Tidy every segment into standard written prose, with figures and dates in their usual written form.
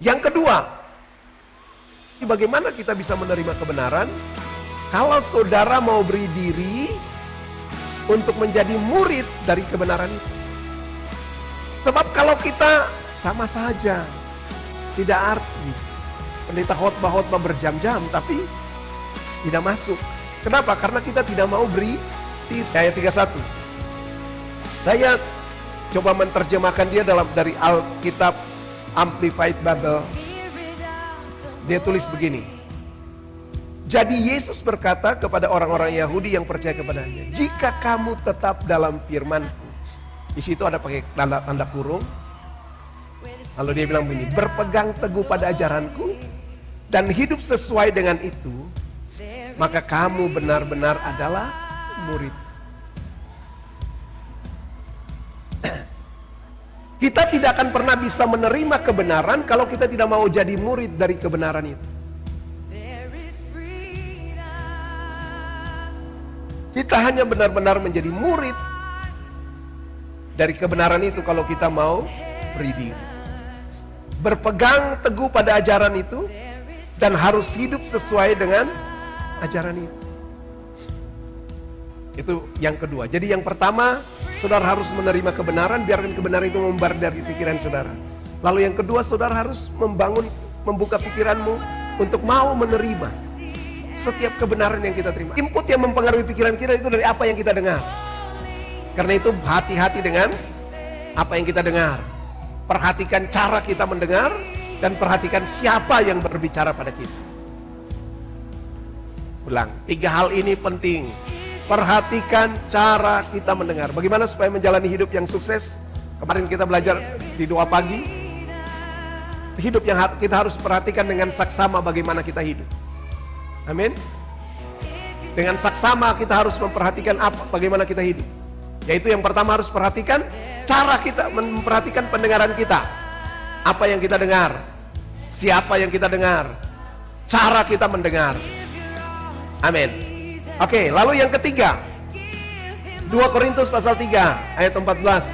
Yang kedua, bagaimana kita bisa menerima kebenaran? Kalau saudara mau beri diri untuk menjadi murid dari kebenaran itu. Sebab kalau kita sama saja, tidak arti. Pendeta khotbah berjam-jam tapi tidak masuk. Kenapa? Karena kita tidak mau beri diri. Ayat 31. Saya coba menerjemahkan dia dari Alkitab Amplified Bible. Dia tulis begini. Jadi Yesus berkata kepada orang-orang Yahudi yang percaya kepadanya, jika kamu tetap dalam firman-Ku. Di situ ada pakai tanda kurung. Lalu dia bilang begini, berpegang teguh pada ajaranku dan hidup sesuai dengan itu, maka kamu benar-benar adalah murid. Kita tidak akan pernah bisa menerima kebenaran kalau kita tidak mau jadi murid dari kebenaran itu. Kita hanya benar-benar menjadi murid dari kebenaran itu kalau kita mau beri diri. Berpegang teguh pada ajaran itu dan harus hidup sesuai dengan ajaran itu. Itu yang kedua. Jadi yang pertama, saudara harus menerima kebenaran, biarkan kebenaran itu membar dari pikiran saudara. Lalu yang kedua, saudara harus membuka pikiranmu untuk mau menerima setiap kebenaran yang kita terima. Input yang mempengaruhi pikiran kita itu dari apa yang kita dengar. Karena itu hati-hati dengan apa yang kita dengar. Perhatikan cara kita mendengar dan perhatikan siapa yang berbicara pada kita. Ulang, 3 hal ini penting. Perhatikan cara kita mendengar. Bagaimana supaya menjalani hidup yang sukses? Kemarin kita belajar di doa pagi. Hidup yang kita harus perhatikan dengan saksama bagaimana kita hidup. Amin. Dengan saksama kita harus memperhatikan bagaimana kita hidup. Yaitu yang pertama harus perhatikan cara kita, memperhatikan pendengaran kita. Apa yang kita dengar, siapa yang kita dengar, cara kita mendengar. Amin. Oke, lalu yang ketiga, 2 Korintus pasal 3 ayat 14.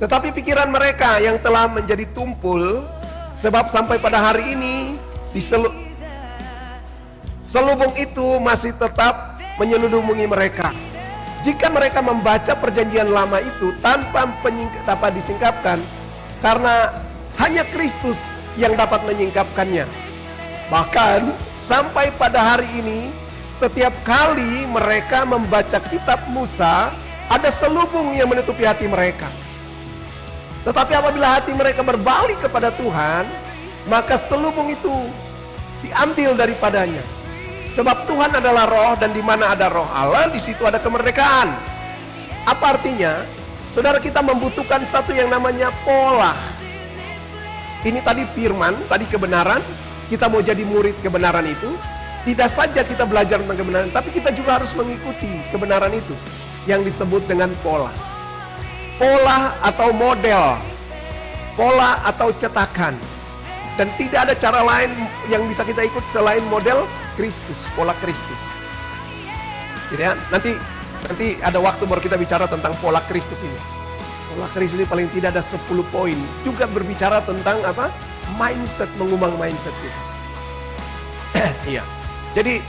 Tetapi pikiran mereka yang telah menjadi tumpul, sebab sampai pada hari ini di selubung itu masih tetap menyelubungi mereka. Jika mereka membaca perjanjian lama itu tanpa disingkapkan, karena hanya Kristus yang dapat menyingkapkannya. Bahkan sampai pada hari ini, setiap kali mereka membaca kitab Musa, ada selubung yang menutupi hati mereka. Tetapi apabila hati mereka berbalik kepada Tuhan, maka selubung itu diambil daripadanya. Sebab Tuhan adalah roh, dan di mana ada roh Allah, di situ ada kemerdekaan. Apa artinya? Saudara, kita membutuhkan satu yang namanya pola. Ini tadi firman, tadi kebenaran. Kita mau jadi murid kebenaran itu. Tidak saja kita belajar tentang kebenaran, tapi kita juga harus mengikuti kebenaran itu, yang disebut dengan pola. Pola atau model, pola atau cetakan. Dan tidak ada cara lain yang bisa kita ikut selain model Kristus, pola Kristus. Jadi ya, nanti ada waktu baru kita bicara tentang pola Kristus ini. Pola Kristus ini paling tidak ada 10 poin. Juga berbicara tentang apa? Mindset, mengubah mindset kita. Iya. Jadi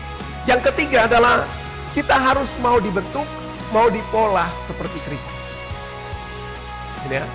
yang ketiga adalah kita harus mau dibentuk, mau dipola seperti Kristus. Ini ya.